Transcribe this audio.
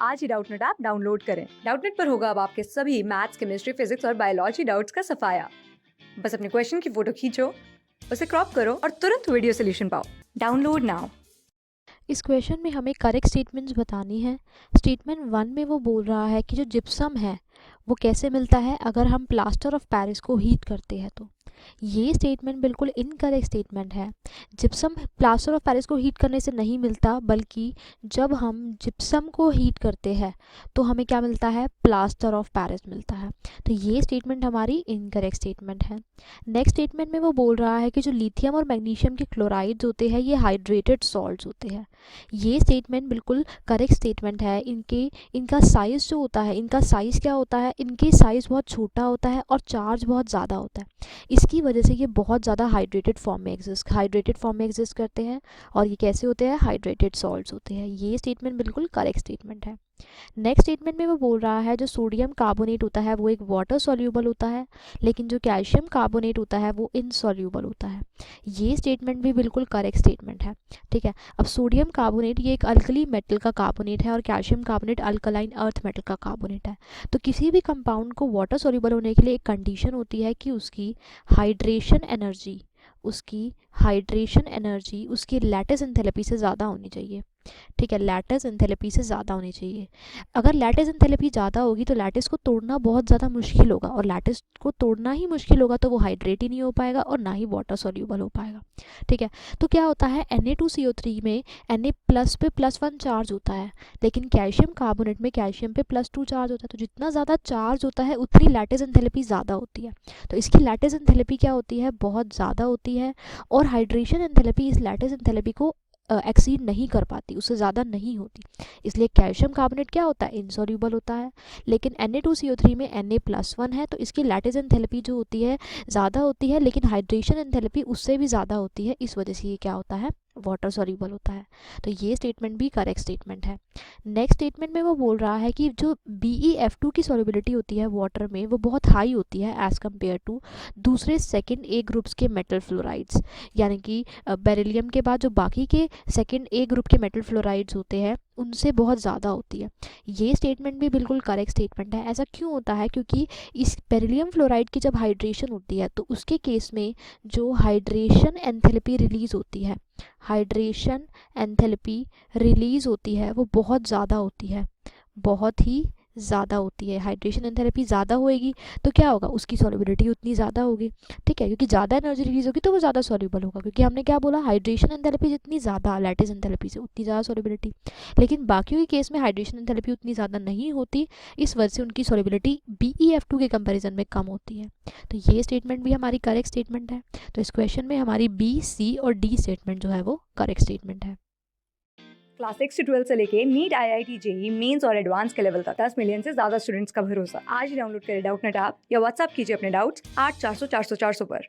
आज ही Doubtnut app download करें। Doubtnut पर होगा अब आपके सभी मैथ्स, केमिस्ट्री, फिजिक्स और बायोलॉजी डाउट्स का सफाया। बस अपने क्वेश्चन की फोटो खींचो, उसे क्रॉप करो और तुरंत वीडियो सोल्यूशन पाओ। Download now. इस क्वेश्चन में हमें करेक्ट स्टेटमेंट्स बतानी है। स्टेटमेंट 1 में वो बोल रहा है कि जो जिप्सम है वो कैसे मिलता है अगर हम प्लास्टर ऑफ पेरिस को हीट करते हैं तो। ये स्टेटमेंट बिल्कुल इनकरेक्ट स्टेटमेंट है। जिप्सम प्लास्टर ऑफ पेरिस को हीट करने से नहीं मिलता, बल्कि जब हम जिप्सम को हीट करते हैं तो हमें क्या मिलता है, प्लास्टर ऑफ पेरिस मिलता है। तो ये स्टेटमेंट हमारी इनकरेक्ट स्टेटमेंट है। नेक्स्ट स्टेटमेंट में वो बोल रहा है कि जो लिथियम और मैग्नीशियम के क्लोराइड्स होते हैं ये हाइड्रेटेड सॉल्ट्स होते हैं। ये स्टेटमेंट बिल्कुल करेक्ट स्टेटमेंट है। इनका साइज़ जो होता है, इनका साइज़ क्या होता है, इनके साइज़ बहुत छोटा होता है और चार्ज बहुत ज़्यादा होता है। इसकी वजह से ये बहुत ज़्यादा हाइड्रेटेड फॉर्म में एग्जिस्ट करते हैं। और ये कैसे होते हैं, हाइड्रेटेड सॉल्ट्स होते हैं। ये स्टेटमेंट बिल्कुल करेक्ट स्टेटमेंट है। नेक्स्ट स्टेटमेंट में वो बोल रहा है जो सोडियम कार्बोनेट होता है वो एक वाटर सॉल्यूबल होता है, लेकिन जो कैल्शियम कार्बोनेट होता है वो इनसॉल्यूबल होता है। ये स्टेटमेंट भी बिल्कुल करेक्ट स्टेटमेंट है। ठीक है, अब सोडियम कार्बोनेट ये एक अल्कली मेटल का कार्बोनेट है और calcium carbonate alkaline earth metal का कार्बोनेट है। तो किसी भी कंपाउंड को वाटर सॉल्यूबल होने के लिए एक कंडीशन होती है कि उसकी हाइड्रेशन एनर्जी उसकी लैटिस एंथैल्पी से ज़्यादा होनी चाहिए। ठीक है, लैटिस एंथैल्पी से ज़्यादा होनी चाहिए। अगर लैटिस एंथैल्पी ज़्यादा होगी तो लैटिस को तोड़ना बहुत ज़्यादा मुश्किल होगा, और लैटिस को तोड़ना ही मुश्किल होगा तो वो हाइड्रेट ही नहीं हो पाएगा और ना ही वाटर सॉल्यूबल हो पाएगा। ठीक है, तो क्या होता है, Na2CO3 में Na प्लस पे +1 चार्ज होता है, लेकिन कैल्शियम कार्बोनेट में कैल्शियम पे +2 चार्ज होता है। तो जितना ज़्यादा चार्ज होता है उतनी लैटिस एंथैल्पी ज़्यादा होती है। तो इसकी लैटिस एंथैल्पी क्या होती है, बहुत ज़्यादा होती है। और हाइड्रेशन एंथैल्पी इस लैटिस एंथैल्पी को एक्सीड नहीं कर पाती, उससे ज़्यादा नहीं होती। इसलिए कैल्शियम कार्बोनेट क्या होता है, इनसॉल्यूबल होता है। लेकिन Na2CO3 में Na+1 है तो इसकी लैटिस एंथैल्पी जो होती है ज़्यादा होती है, लेकिन हाइड्रेशन एंथैल्पी उससे भी ज़्यादा होती है। इस वजह से ये क्या होता है, वाटर सॉल्यूबल होता है। तो ये स्टेटमेंट भी करेक्ट स्टेटमेंट है। नेक्स्ट स्टेटमेंट में वो बोल रहा है कि जो BeF2 की सॉल्युबिलिटी होती है वाटर में वो बहुत हाई होती है एज़ कम्पेयर टू दूसरे सेकेंड A ग्रुप्स के मेटल फ्लोराइड्स। यानी कि बेरिलियम के बाद जो बाकी के सेकेंड A ग्रुप के मेटल फ्लोराइड्स होते हैं उनसे बहुत ज़्यादा होती है। ये स्टेटमेंट भी बिल्कुल करेक्ट स्टेटमेंट है। ऐसा क्यों होता है, क्योंकि इस बेरिलियम फ्लोराइड की जब हाइड्रेशन होती है तो उसके केस में जो हाइड्रेशन एंथैल्पी रिलीज़ होती है वो बहुत ज़्यादा होती है, बहुत ही ज़्यादा होती है। हाइड्रेशन एंथैल्पी ज़्यादा होएगी तो क्या होगा, उसकी सॉल्युबिलिटी उतनी ज़्यादा होगी। ठीक है, क्योंकि ज़्यादा एनर्जी रिलीज होगी तो वो ज़्यादा सॉल्युबल होगा, क्योंकि हमने क्या बोला, हाइड्रेशन एंथैल्पी जितनी ज़्यादा लैटिस एंथैल्पी से उतनी ज़्यादा सॉल्युबिलिटी। लेकिन बाकियों के केस में हाइड्रेशन एंथैल्पी उतनी ज़्यादा नहीं होती, इस वजह से उनकी सॉल्युबिलिटी BeF2 के कंपेरिजन में कम होती है। तो ये स्टेटमेंट भी हमारी करेक्ट स्टेटमेंट है। तो इस क्वेश्चन में हमारी B, C और D स्टेटमेंट जो है वो करेक्ट स्टेटमेंट है। क्लास 6 से 12 से लेके नीट, IIT, JEE मेंस और एडवांस के लेवल तक 10 मिलियन से ज्यादा स्टूडेंट्स का भरोसा। आज ही डाउनलोड करें डाउटनेट ऐप या व्हाट्सएप कीजिए अपने डाउट्स 8400 400 400 पर।